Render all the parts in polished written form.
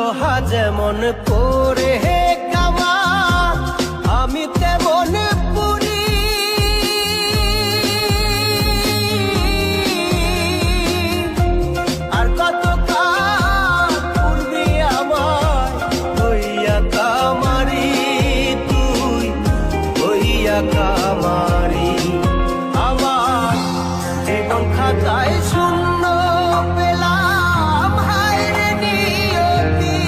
লোহা যেমন পরে হে কামান, আমি তেমন পুরি। আর কত কাল পূর্বি আমার হইয়া কামারি, তুই হইয়া কামারি। আমার জীবন খাতায় শূন্য পেলাম, হায়রে নিয়তি।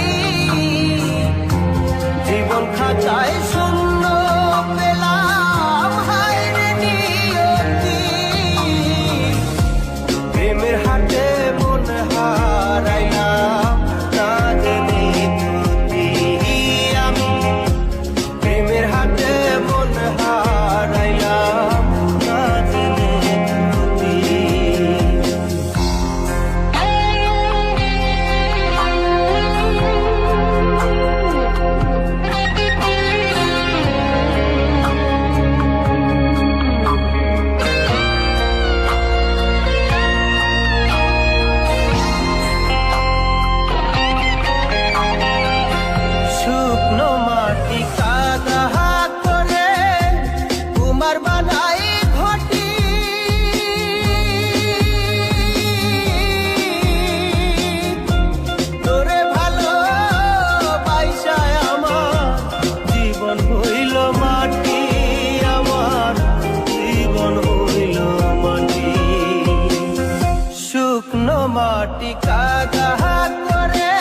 জীবন খাতায় শূন্য পেলাম, হায়রে নিয়তি। প্রেমের হাটে মন হারাইলাম, না জেনে ত্রুটি আমি। প্রেমের হাটে মন হারাইলাম, না জেনে ত্রুটি। শুকনো মাটি কাদা করে কুমার বানাই ঘটি। তোরে ভালো বাইসায় আমার জীবন হইল মাটি, আমার জীবন হইল মাটি। শুকনো মাটি কাদা করে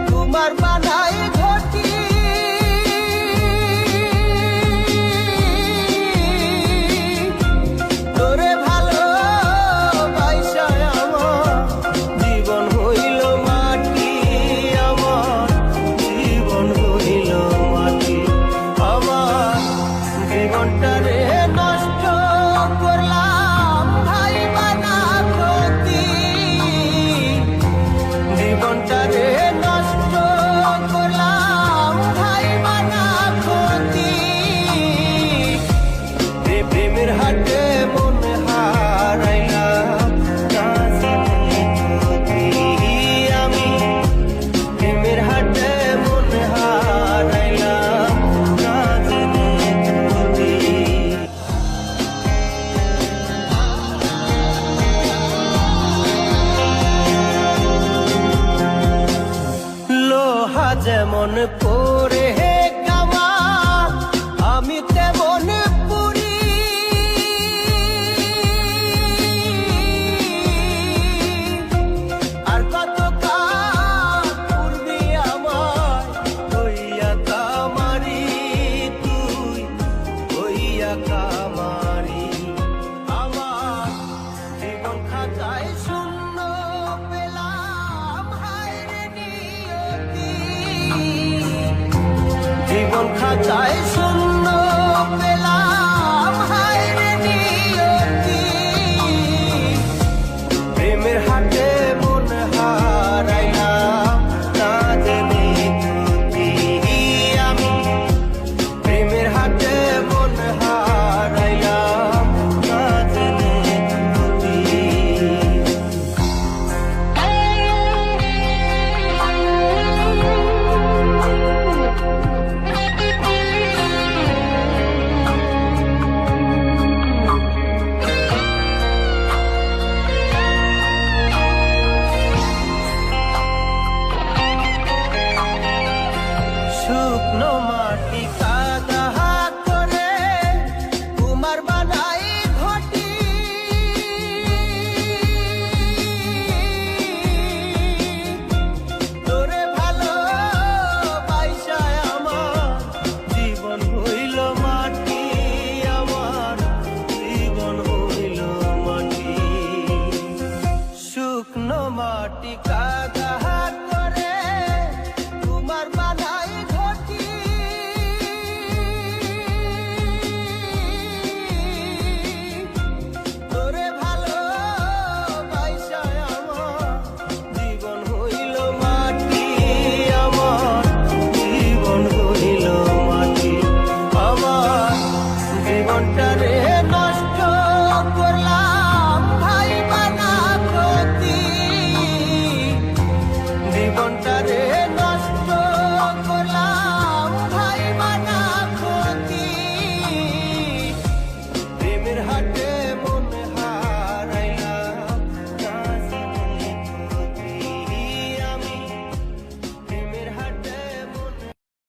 কুমার বানাই ঘটি। তোরে ভালো বাইসায় আমার জীবন হইল মাটি, আমার জীবন হইল মাটি। আমার জীবনটারে নষ্ট করলাম, ভাই বানা ক্ষতি। জীবনটারে নষ্ট করলাম, ভাই বানা ক্ষতি। প্রেমের হাটে মন হারাইলাম, না জেনে ত্রুটি আমি। প্রেমের হাটে মন হারাইলাম, না জেনে ত্রুটি। লোহা যেমন পরে হে কামান, আমি তেমন পুরি। আর কত কাল পূর্বি আমার হইয়া কামারি, তুই হইয়া কামারি। আমার জীবন খাতায় শূন্য পেলাম, হায়রে নিয়তি। জীবন খাতায় শূন্য